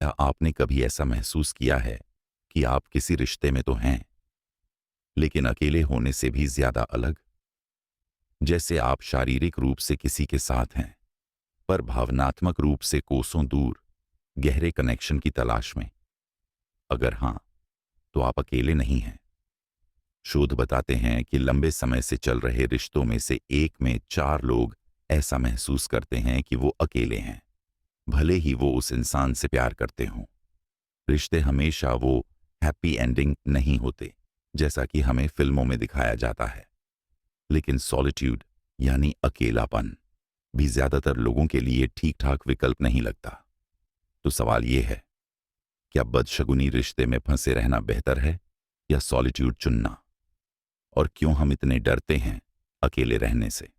क्या आपने कभी ऐसा महसूस किया है कि आप किसी रिश्ते में तो हैं, लेकिन अकेले होने से भी ज्यादा अलग? जैसे आप शारीरिक रूप से किसी के साथ हैं, पर भावनात्मक रूप से कोसों दूर, गहरे कनेक्शन की तलाश में। अगर हाँ, तो आप अकेले नहीं हैं। शोध बताते हैं कि लंबे समय से चल रहे रिश्तों में से एक में 4 लोग ऐसा महसूस करते हैं कि वो अकेले हैं, भले ही वो उस इंसान से प्यार करते हों। रिश्ते हमेशा वो हैप्पी एंडिंग नहीं होते, जैसा कि हमें फिल्मों में दिखाया जाता है। लेकिन सॉलिट्यूड यानी अकेलापन भी ज्यादातर लोगों के लिए ठीक ठाक विकल्प नहीं लगता। तो सवाल ये है, क्या बदशगुनी रिश्ते में फंसे रहना बेहतर है या सॉलिट्यूड चुनना? और क्यों हम इतने डरते हैं अकेले रहने से?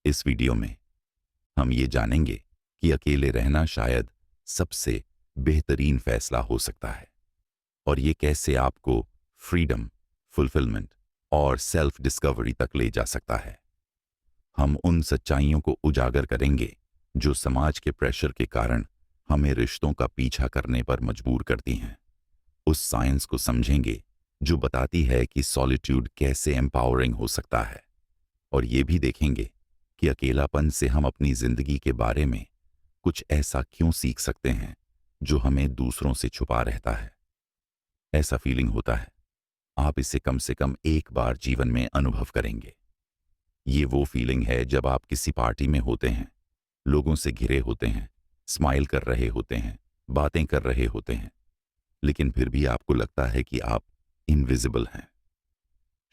इस वीडियो में हम ये जानेंगे कि अकेले रहना शायद सबसे बेहतरीन फैसला हो सकता है, और ये कैसे आपको फ्रीडम, फुलफिलमेंट और सेल्फ डिस्कवरी तक ले जा सकता है। हम उन सच्चाइयों को उजागर करेंगे जो समाज के प्रेशर के कारण हमें रिश्तों का पीछा करने पर मजबूर करती हैं। उस साइंस को समझेंगे जो बताती है कि सॉलिट्यूड कैसे एम्पावरिंग हो सकता है, और ये भी देखेंगे कि अकेलापन से हम अपनी जिंदगी के बारे में कुछ ऐसा क्यों सीख सकते हैं जो हमें दूसरों से छुपा रहता है। ऐसा फीलिंग होता है, आप इसे कम से कम एक बार जीवन में अनुभव करेंगे। ये वो फीलिंग है जब आप किसी पार्टी में होते हैं, लोगों से घिरे होते हैं, स्माइल कर रहे होते हैं, बातें कर रहे होते हैं, लेकिन फिर भी आपको लगता है कि आप इनविजिबल हैं।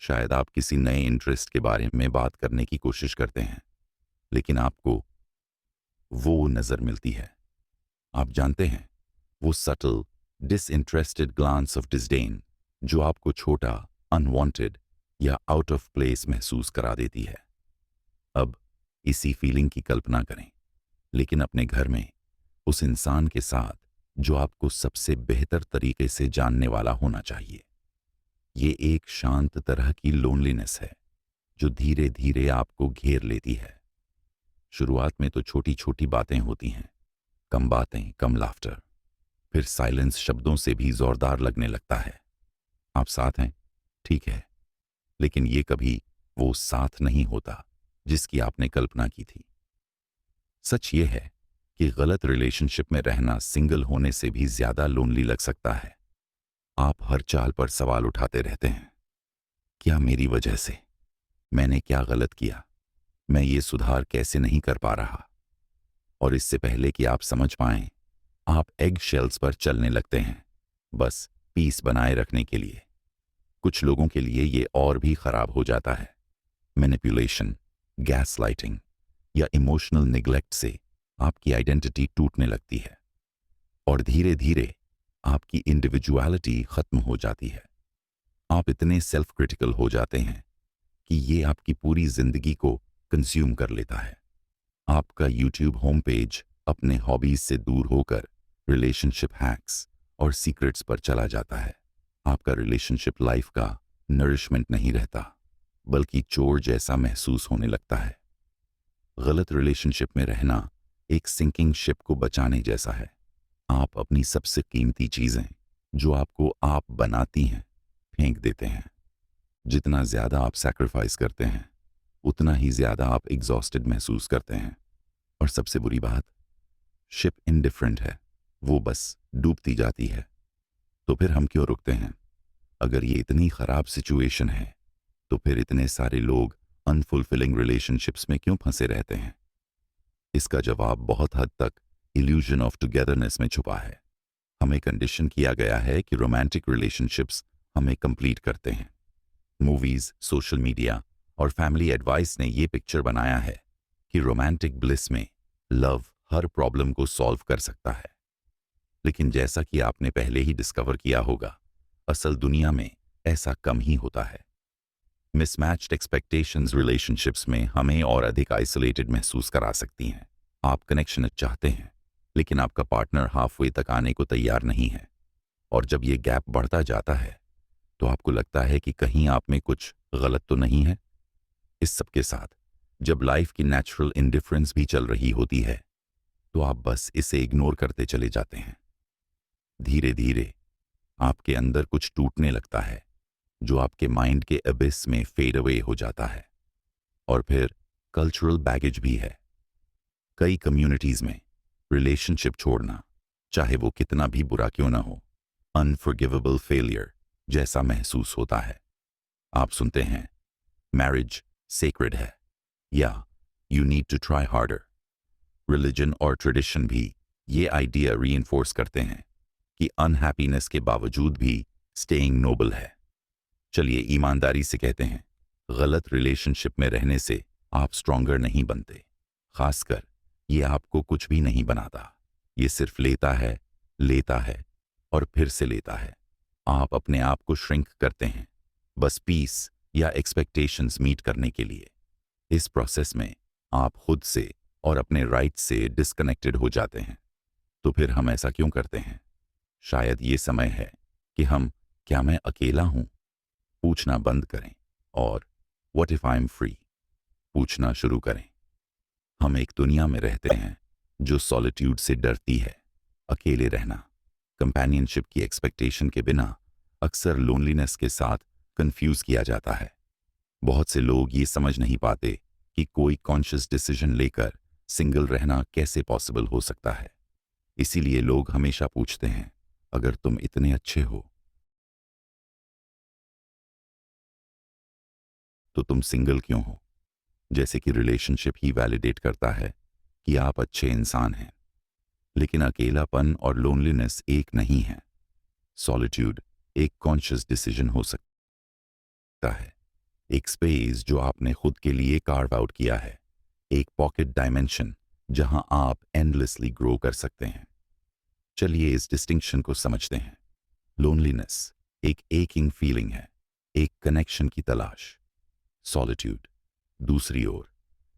शायद आप किसी नए इंटरेस्ट के बारे में बात करने की कोशिश करते हैं, लेकिन आपको वो नजर मिलती है। आप जानते हैं, वो subtle disinterested glance of disdain जो आपको छोटा, अनवांटेड या आउट ऑफ प्लेस महसूस करा देती है। अब इसी फीलिंग की कल्पना करें, लेकिन अपने घर में, उस इंसान के साथ जो आपको सबसे बेहतर तरीके से जानने वाला होना चाहिए। ये एक शांत तरह की लोनलीनेस है जो धीरे धीरे आपको घेर लेती है। शुरुआत में तो छोटी छोटी बातें होती हैं, कम बातें, कम लाफ्टर, फिर साइलेंस शब्दों से भी जोरदार लगने लगता है। आप साथ हैं, ठीक है, लेकिन ये कभी वो साथ नहीं होता जिसकी आपने कल्पना की थी। सच ये है कि गलत रिलेशनशिप में रहना सिंगल होने से भी ज्यादा लोनली लग सकता है। आप हर चाल पर सवाल उठाते रहते हैं, क्या मेरी वजह से? मैंने क्या गलत किया? मैं ये सुधार कैसे नहीं कर पा रहा? और इससे पहले कि आप समझ पाएं, आप एग शेल्स पर चलने लगते हैं, बस पीस बनाए रखने के लिए। कुछ लोगों के लिए ये और भी खराब हो जाता है। मैनिपुलेशन, गैसलाइटिंग या इमोशनल निग्लेक्ट से आपकी आइडेंटिटी टूटने लगती है, और धीरे धीरे आपकी इंडिविजुअलिटी खत्म हो जाती है। आप इतने सेल्फ क्रिटिकल हो जाते हैं कि ये आपकी पूरी जिंदगी को कंज्यूम कर लेता है। आपका यूट्यूब होम पेज अपने हॉबीज से दूर होकर रिलेशनशिप हैक्स और सीक्रेट्स पर चला जाता है। आपका रिलेशनशिप लाइफ का नरिशमेंट नहीं रहता, बल्कि चोर जैसा महसूस होने लगता है। गलत रिलेशनशिप में रहना एक सिंकिंग शिप को बचाने जैसा है। आप अपनी सबसे कीमती चीजें जो आपको आप बनाती हैं फेंक देते हैं। जितना ज्यादा आप सैक्रिफाइस करते हैं, उतना ही ज्यादा आप एग्जॉस्टेड महसूस करते हैं। और सबसे बुरी बात, शिप इनडिफरेंट है, वो बस डूबती जाती है। तो फिर हम क्यों रुकते हैं? अगर ये इतनी खराब सिचुएशन है, तो फिर इतने सारे लोग अनफुलफिलिंग रिलेशनशिप्स में क्यों फंसे रहते हैं? इसका जवाब बहुत हद तक इल्यूजन ऑफ टुगेदरनेस में छुपा है। हमें कंडीशन किया गया है कि रोमांटिक रिलेशनशिप्स हमें कंप्लीट करते हैं। मूवीज, सोशल मीडिया और फैमिली एडवाइस ने ये पिक्चर बनाया है कि रोमांटिक ब्लिस में लव हर प्रॉब्लम को सॉल्व कर सकता है। लेकिन जैसा कि आपने पहले ही डिस्कवर किया होगा, असल दुनिया में ऐसा कम ही होता है। मिसमैच्ड एक्सपेक्टेशंस रिलेशनशिप्स में हमें और अधिक आइसोलेटेड महसूस करा सकती हैं। आप कनेक्शन चाहते हैं, लेकिन आपका पार्टनर हाफवे तक आने को तैयार नहीं है। और जब ये गैप बढ़ता जाता है, तो आपको लगता है कि कहीं आप में कुछ गलत तो नहीं है। इस सब के साथ जब लाइफ की नेचुरल इंडिफरेंस भी चल रही होती है, तो आप बस इसे इग्नोर करते चले जाते हैं। धीरे धीरे आपके अंदर कुछ टूटने लगता है जो आपके माइंड के अबिस में फेड अवे हो जाता है। और फिर कल्चरल बैगेज भी है। कई कम्युनिटीज में रिलेशनशिप छोड़ना, चाहे वो कितना भी बुरा क्यों ना हो, अनफॉरगिवेबल फेलियर जैसा महसूस होता है। आप सुनते हैं मैरिज सेक्रेड है या you need to try harder. Religion और ट्रेडिशन भी ये आइडिया रीइंफोर्स करते हैं कि अनहैप्पीनेस के बावजूद भी स्टेइंग नोबल है। चलिए ईमानदारी से कहते हैं, गलत रिलेशनशिप में रहने से आप स्ट्रॉन्गर नहीं बनते। खासकर ये आपको कुछ भी नहीं बनाता। ये सिर्फ लेता है और फिर से लेता है। आप अपने आप को श्रिंक करते हैं बस पीस या एक्सपेक्टेशंस मीट करने के लिए। इस प्रोसेस में आप खुद से और अपने राइट से डिस्कनेक्टेड हो जाते हैं। तो फिर हम ऐसा क्यों करते हैं? शायद ये समय है कि हम क्या मैं अकेला हूं पूछना बंद करें और what if I am free पूछना शुरू करें। हम एक दुनिया में रहते हैं जो सॉलिट्यूड से डरती है। अकेले रहना कंपेनियनशिप की एक्सपेक्टेशन के बिना अक्सर लोनलीनेस के साथ कंफ्यूज किया जाता है। बहुत से लोग ये समझ नहीं पाते कि कोई कॉन्शियस डिसीजन लेकर सिंगल रहना कैसे पॉसिबल हो सकता है। इसीलिए लोग हमेशा पूछते हैं, अगर तुम इतने अच्छे हो तो तुम सिंगल क्यों हो? जैसे कि रिलेशनशिप ही वैलिडेट करता है कि आप अच्छे इंसान हैं। लेकिन अकेलापन और लोनलीनेस एक नहीं है। सॉलिट्यूड एक कॉन्शियस डिसीजन हो सकता है, एक स्पेस जो आपने खुद के लिए कार्व आउट किया है, एक पॉकेट डायमेंशन जहां आप एंडलेसली ग्रो कर सकते हैं। चलिए इस डिस्टिंक्शन को समझते हैं। लोनलीनेस एक एकिंग फीलिंग है, एक कनेक्शन की तलाश। सॉलिट्यूड दूसरी ओर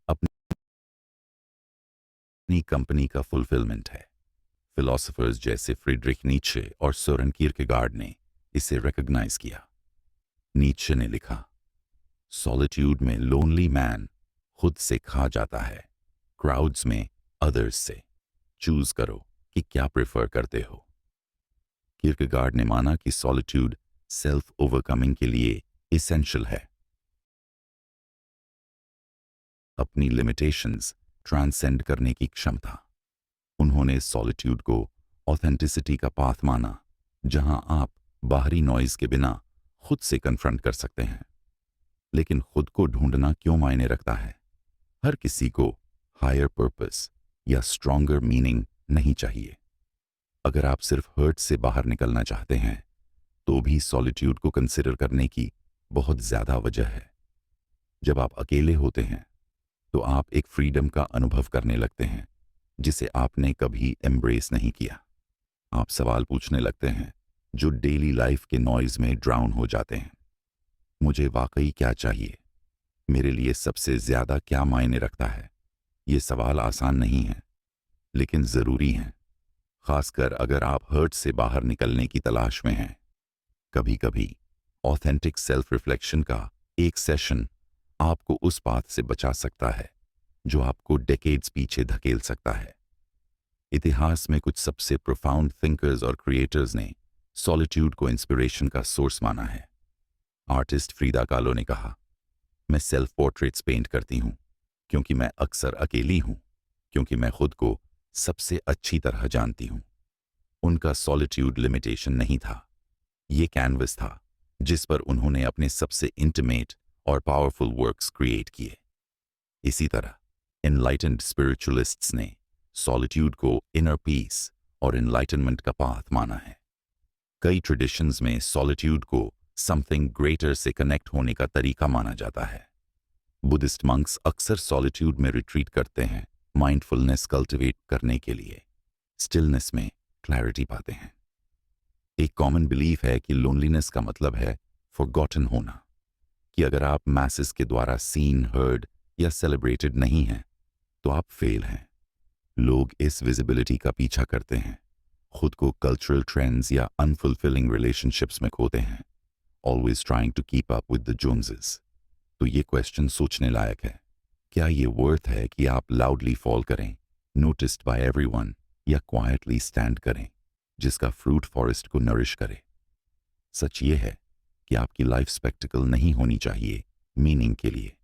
अपनी कंपनी का फुलफिलमेंट है। फिलोसोफर्स जैसे फ्रीडरिक नीत्शे और सोरेन किierkegaard ने इसे रिकॉग्नाइज किया। नीत्शे ने लिखा, सॉलिट्यूड में लोनली मैन खुद से खा जाता है, क्राउड्स में अदर्स से। चूज करो कि क्या प्रेफर करते हो। किierkegaard ने माना कि सॉलिट्यूड सेल्फ ओवरकमिंग के लिए इसेंशियल है। अपनी लिमिटेशंस ट्रांसेंड करने की क्षमता। उन्होंने सॉलिट्यूड को ऑथेंटिसिटी का पाथ माना, जहां आप बाहरी नॉइज के बिना खुद से कन्फ्रंट कर सकते हैं। लेकिन खुद को ढूंढना क्यों मायने रखता है? हर किसी को हायर पर्पस या स्ट्रॉन्गर मीनिंग नहीं चाहिए। अगर आप सिर्फ हर्ट से बाहर निकलना चाहते हैं तो भी सॉलिट्यूड को कंसिडर करने की बहुत ज्यादा वजह है। जब आप अकेले होते हैं तो आप एक फ्रीडम का अनुभव करने लगते हैं जिसे आपने कभी एम्ब्रेस नहीं किया। आप सवाल पूछने लगते हैं जो डेली लाइफ के नॉइज में ड्राउन हो जाते हैं। मुझे वाकई क्या चाहिए? मेरे लिए सबसे ज्यादा क्या मायने रखता है? ये सवाल आसान नहीं है लेकिन जरूरी हैं, खासकर अगर आप हर्ट से बाहर निकलने की तलाश में हैं। कभी कभी ऑथेंटिक सेल्फ रिफ्लेक्शन का एक सेशन आपको उस पाथ से बचा सकता है जो आपको डेकेड्स पीछे धकेल सकता है। इतिहास में कुछ सबसे प्रोफाउंड थिंकर्स और क्रिएटर्स ने सॉलिट्यूड को इंस्पिरेशन का सोर्स माना है। आर्टिस्ट फ्रीदा कालो ने कहा, मैं सेल्फ पोर्ट्रेट्स पेंट करती हूं क्योंकि मैं अक्सर अकेली हूं, क्योंकि मैं खुद को सबसे अच्छी तरह जानती हूं। उनका सॉलिट्यूड लिमिटेशन नहीं था, ये कैनवस था जिस पर उन्होंने अपने सबसे इंटीमेट और पावरफुल वर्क्स क्रिएट किए। इसी तरह एनलाइटेंड स्पिरिचुअलिस्ट्स ने सॉलिट्यूड को इनर पीस और एनलाइटनमेंट का पाथ माना है। कई ट्रेडिशंस में सॉलिट्यूड को समथिंग ग्रेटर से कनेक्ट होने का तरीका माना जाता है। बुद्धिस्ट मंक्स अक्सर सॉलिट्यूड में रिट्रीट करते हैं माइंडफुलनेस कल्टिवेट करने के लिए। स्टिलनेस में क्लैरिटी पाते हैं। एक कॉमन बिलीफ है कि लोनलीनेस का मतलब है फॉरगॉटन होना, कि अगर आप मैसेस के द्वारा सीन, हर्ड या सेलिब्रेटेड नहीं हैं तो आप फेल हैं। लोग इस विजिबिलिटी का पीछा करते हैं, खुद को कल्चरल ट्रेंड्स या अनफुलफिलिंग रिलेशनशिप्स में खोते हैं, always trying to keep up with the Joneses. तो ये क्वेश्चन सोचने लायक है। क्या ये वर्थ है कि आप लाउडली फॉल करें, नोटिस्ड बाय एवरीवन, या क्वाइटली स्टैंड करें, जिसका फ्रूट फॉरेस्ट को नरिश करे। सच ये है कि आपकी लाइफ स्पेक्टिकल नहीं होनी चाहिए मीनिंग के लिए।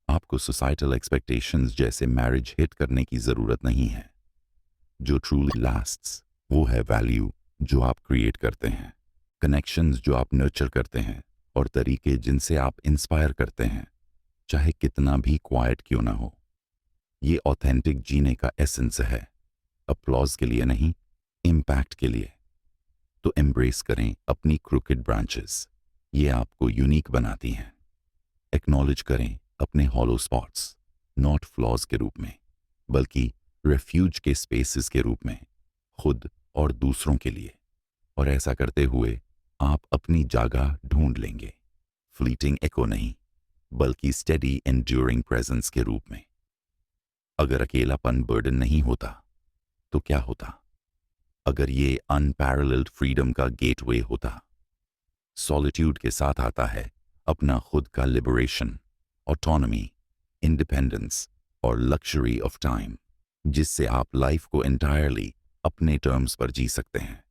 आपको सोसाइटल एक्सपेक्टेशंस जैसे मैरिज हिट करने की ज़रूरत नहीं है। जो ट्रूली लास्ट्स वो है वैल्यू जो आप क्रिएट करते हैं, कनेक्शंस जो आप नर्चर करते हैं और तरीके जिनसे आप इंस्पायर करते हैं, चाहे कितना भी क्वाइट क्यों ना हो। ये ऑथेंटिक जीने का एसेंस है, अपलॉज के लिए नहीं, इम्पैक्ट के लिए। तो एम्ब्रेस करें अपनी क्रूकेड ब्रांचेस, ये आपको यूनिक बनाती हैं। एक्नॉलेज करें अपने हॉलो स्पॉट्स, नॉट फ्लॉज के रूप में बल्कि रेफ्यूज के स्पेसेस के रूप में, खुद और दूसरों के लिए। और ऐसा करते हुए आप अपनी जगह ढूंढ लेंगे, फ्लीटिंग एको नहीं बल्कि स्टेडी एंड्यूरिंग प्रेजेंस के रूप में। अगर अकेलापन बर्डन नहीं होता तो क्या होता? अगर ये अनपैरेलल्ड फ्रीडम का गेटवे होता। सॉलिट्यूड के साथ आता है अपना खुद का लिबरेशन, ऑटोनॉमी, इंडिपेंडेंस और लग्जरी ऑफ टाइम, जिससे आप लाइफ को एंटायरली अपने टर्म्स पर जी सकते हैं।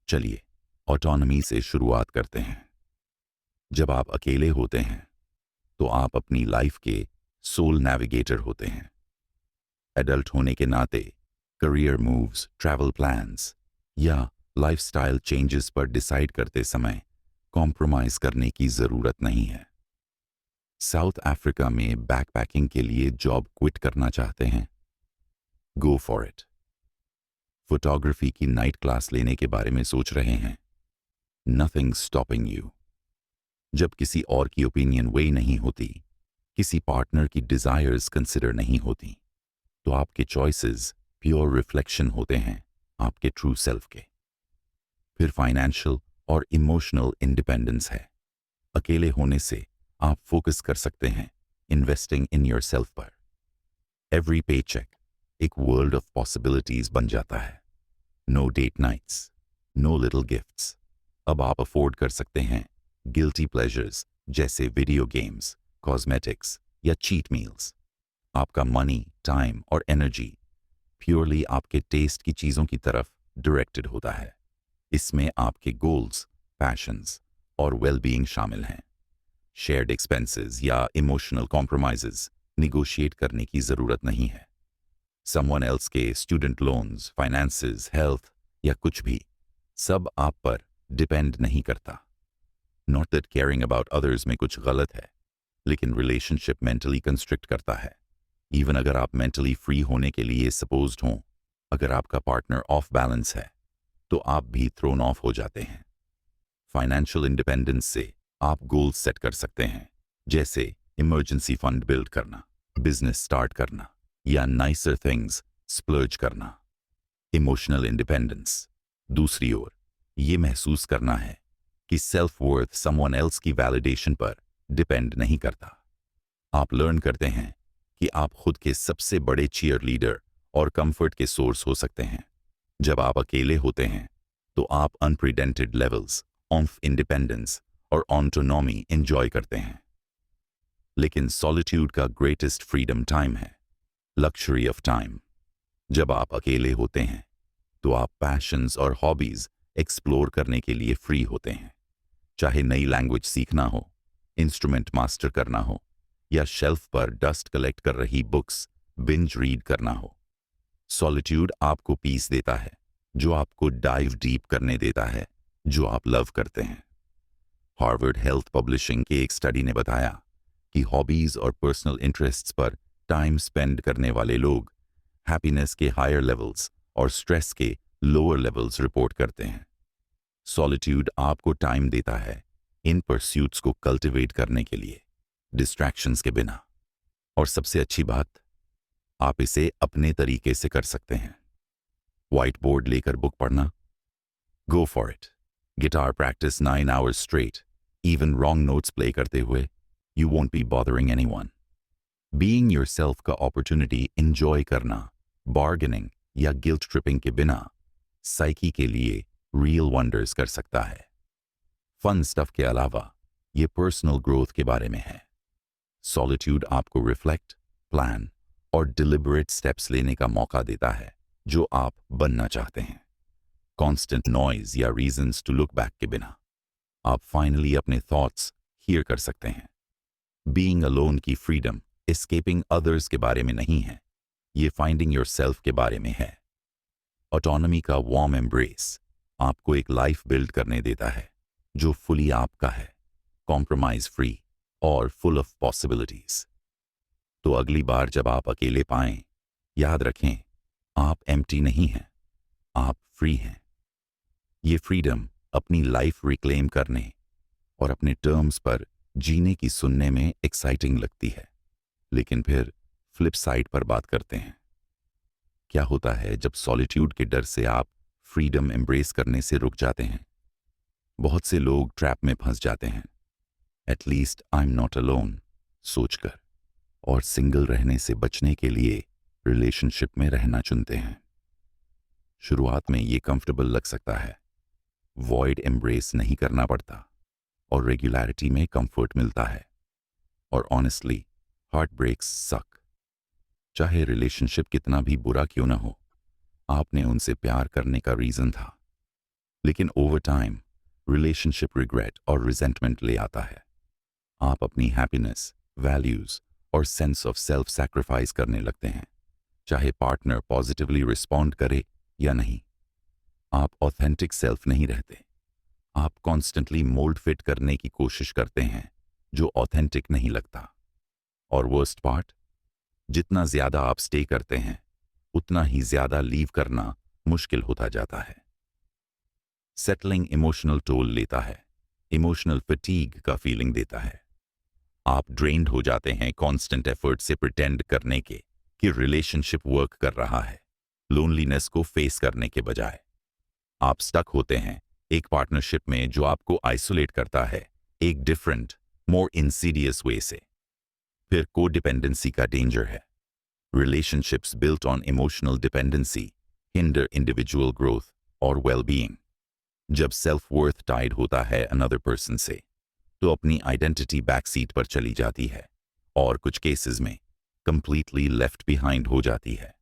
चलिए ऑटोनॉमी से शुरुआत करते हैं। जब आप अकेले होते हैं तो आप अपनी लाइफ के सोल नेविगेटर होते हैं। एडल्ट होने के नाते करियर मूव्स, ट्रैवल प्लान्स या लाइफस्टाइल चेंजेस पर डिसाइड करते समय कॉम्प्रोमाइज करने की ज़रूरत नहीं है। साउथ अफ्रीका में बैकपैकिंग के लिए जॉब क्विट करना चाहते हैं? Go for it. फोटोग्राफी की नाइट क्लास लेने के बारे में सोच रहे हैं? Nothing stopping you. जब किसी और की ओपिनियन वे नहीं होती, किसी पार्टनर की डिजायर्स कंसिडर नहीं होती, तो आपके चॉइसेस प्योर रिफ्लेक्शन होते हैं आपके ट्रू सेल्फ के। फिर फाइनेंशियल और इमोशनल इंडिपेंडेंस है। अकेले होने से आप फोकस कर सकते हैं इन्वेस्टिंग इन योर सेल्फ पर। एवरी पे चेक एक वर्ल्ड ऑफ पॉसिबिलिटीज बन जाता है। No date nights, no little gifts. अब आप अफोर्ड कर सकते हैं गिल्टी प्लेजर्स जैसे वीडियो गेम्स, कॉस्मेटिक्स या चीट मील्स। आपका मनी, टाइम और एनर्जी प्योरली आपके टेस्ट की चीज़ों की तरफ डायरेक्टेड होता है। इसमें आपके गोल्स, पैशंस और वेलबीइंग शामिल हैं। शेयर्ड एक्सपेंसेस या इमोशनल कॉम्प्रोमाइजेस निगोशिएट करने की ज़रूरत नहीं है। समवन एल्स के स्टूडेंट लोन्स, फाइनेंसेस, हेल्थ या कुछ भी, सब आप पर डिपेंड नहीं करता। Not that caring about others में कुछ गलत है, लेकिन रिलेशनशिप मेंटली कंस्ट्रिक्ट करता है। इवन अगर आप मेंटली फ्री होने के लिए सपोज्ड हों, अगर आपका पार्टनर ऑफ बैलेंस है तो आप भी थ्रोन ऑफ हो जाते हैं। फाइनेंशियल इंडिपेंडेंस से आप गोल्स सेट कर सकते हैं, जैसे इमरजेंसी फंड बिल्ड करना, बिजनेस स्टार्ट करना या नाइसर थिंग्स स्प्लर्ज करना। इमोशनल इंडिपेंडेंस दूसरी ओर ये महसूस करना है कि सेल्फ वर्थ समवन एल्स की वैलिडेशन पर डिपेंड नहीं करता। आप लर्न करते हैं कि आप खुद के सबसे बड़े चीयर लीडर और कंफर्ट के सोर्स हो सकते हैं। जब आप अकेले होते हैं तो आप अनप्रेसिडेंटेड लेवल्स ऑफ इंडिपेंडेंस और ऑटोनॉमी एंजॉय करते हैं। लेकिन सॉलिट्यूड का ग्रेटेस्ट फ्रीडम टाइम है, लग्जरी ऑफ टाइम। जब आप अकेले होते हैं तो आप पैशंस और हॉबीज एक्सप्लोर करने के लिए फ्री होते हैं। चाहे नई लैंग्वेज सीखना हो, इंस्ट्रूमेंट मास्टर करना हो या शेल्फ पर डस्ट कलेक्ट कर रही बुक्स बिंज रीड करना हो। सॉलिट्यूड आपको पीस देता है, जो आपको डाइव डीप करने देता है जो आप लव करते हैं। हार्वर्ड हेल्थ पब्लिशिंग के एक स्टडी ने बताया कि हॉबीज और पर्सनल इंटरेस्ट्स पर टाइम स्पेंड करने वाले लोग हैप्पीनेस के हायर लेवल्स और स्ट्रेस के लोअर लेवल्स रिपोर्ट करते हैं। सॉलिट्यूड आपको टाइम देता है इन परस्यूट्स को कल्टिवेट करने के लिए, डिस्ट्रैक्शंस के बिना। और सबसे अच्छी बात, आप इसे अपने तरीके से कर सकते हैं। व्हाइट बोर्ड लेकर बुक पढ़ना? Go for it. Guitar practice 9 hours straight, even wrong notes play करते हुए, you won't be bothering anyone. Being yourself का अपॉर्चुनिटी एंजॉय करना, बार्गेनिंग या गिल्ट ट्रिपिंग के बिना, साइकी के लिए रियल वंडर्स कर सकता है। फन स्टफ के अलावा ये पर्सनल ग्रोथ के बारे में है। सॉलिट्यूड आपको रिफ्लेक्ट, प्लान और डिलिबरेट स्टेप्स लेने का मौका देता है जो आप बनना चाहते हैं। कांस्टेंट नॉइज या रीजंस टू लुक बैक के बिना आप फाइनली अपने थॉट्स हियर कर सकते हैं। बीइंग अलोन की फ्रीडम एस्केपिंग अदर्स के बारे में नहीं है, ये फाइंडिंग योरसेल्फ के बारे में है। ऑटोनॉमी का वार्म एम्ब्रेस आपको एक लाइफ बिल्ड करने देता है जो फुली आपका है, कॉम्प्रोमाइज फ्री और फुल ऑफ पॉसिबिलिटीज। तो अगली बार जब आप अकेले पाएं, याद रखें आप एम्प्टी नहीं हैं, आप फ्री हैं। ये फ्रीडम अपनी लाइफ रिक्लेम करने और अपने टर्म्स पर जीने की सुनने में एक्साइटिंग लगती है, लेकिन फिर फ्लिप साइड पर बात करते हैं। क्या होता है जब सॉलिट्यूड के डर से आप फ्रीडम एम्ब्रेस करने से रुक जाते हैं? बहुत से लोग ट्रैप में फंस जाते हैं, at least I am not alone सोचकर, और सिंगल रहने से बचने के लिए रिलेशनशिप में रहना चुनते हैं। शुरुआत में ये कंफर्टेबल लग सकता है, वॉइड एम्ब्रेस नहीं करना पड़ता और रेगुलरिटी में कंफर्ट मिलता है। और ऑनेस्टली हार्ट ब्रेक्स सक। चाहे रिलेशनशिप कितना भी बुरा क्यों ना हो, आपने उनसे प्यार करने का रीजन था, लेकिन ओवर टाइम रिलेशनशिप रिग्रेट और रिजेंटमेंट ले आता है। आप अपनी हैप्पीनेस, वैल्यूज और सेंस ऑफ सेल्फ सैक्रिफाइस करने लगते हैं, चाहे पार्टनर पॉजिटिवली रिस्पॉन्ड करे या नहीं। आप ऑथेंटिक सेल्फ नहीं रहते, आप कॉन्स्टेंटली मोल्ड फिट करने की कोशिश करते हैं जो ऑथेंटिक नहीं लगता। और वर्स्ट पार्ट, जितना ज्यादा आप स्टे करते हैं उतना ही ज्यादा लीव करना मुश्किल होता जाता है। सेटलिंग इमोशनल टोल लेता है, इमोशनल फटीग का फीलिंग देता है। आप ड्रेन्ड हो जाते हैं कांस्टेंट एफर्ट से प्रिटेंड करने के कि रिलेशनशिप वर्क कर रहा है, लोनलीनेस को फेस करने के बजाय। आप स्टक होते हैं एक पार्टनरशिप में जो आपको आइसोलेट करता है एक डिफरेंट, मोर इंसीडियस वे से। फिर को डिपेंडेंसी का डेंजर है। Relationships built on emotional dependency hinder individual growth और वेल-बीइंग। जब सेल्फ वर्थ टाइड होता है अनदर पर्सन से, तो अपनी आइडेंटिटी बैक सीट पर चली जाती है और कुछ केसेस में कंप्लीटली लेफ्ट बिहाइंड हो जाती है।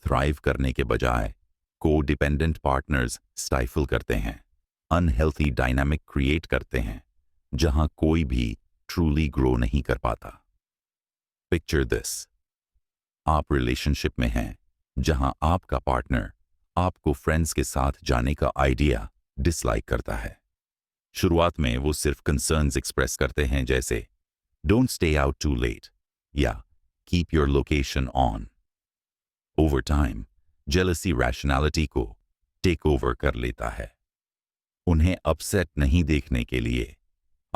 थ्राइव करने के बजाय को डिपेंडेंट पार्टनर्स स्टाइफल करते हैं, अनहेल्थी डायनामिक क्रिएट करते हैं जहां कोई भी ट्रूली ग्रो नहीं कर पाता। पिक्चर दिस, आप रिलेशनशिप में हैं जहां आपका पार्टनर आपको फ्रेंड्स के साथ जाने का आइडिया डिसलाइक करता है। शुरुआत में वो सिर्फ कंसर्न्स एक्सप्रेस करते हैं, जैसे don't stay out too late या keep your location on. Over time jealousy rationality को टेक ओवर कर लेता है। उन्हें अपसेट नहीं देखने के लिए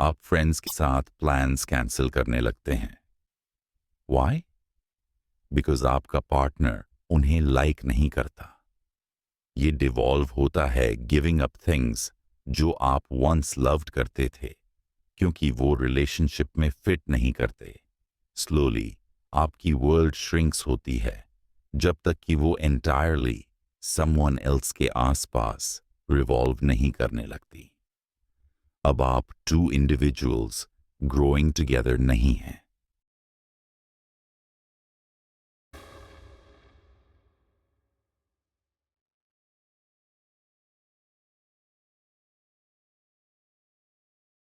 आप फ्रेंड्स के साथ प्लान्स कैंसिल करने लगते हैं। व्हाई? बिकॉज आपका पार्टनर उन्हें लाइक नहीं करता। ये डिवॉल्व होता है गिविंग अप थिंग्स जो आप वंस लव्ड करते थे, क्योंकि वो रिलेशनशिप में फिट नहीं करते। स्लोली आपकी वर्ल्ड श्रिंक्स होती है जब तक कि वो एंटायरली समवन एल्स के आसपास रिवॉल्व नहीं करने लगती। अब आप टू इंडिविजुअल्स ग्रोइंग टुगेदर नहीं हैं,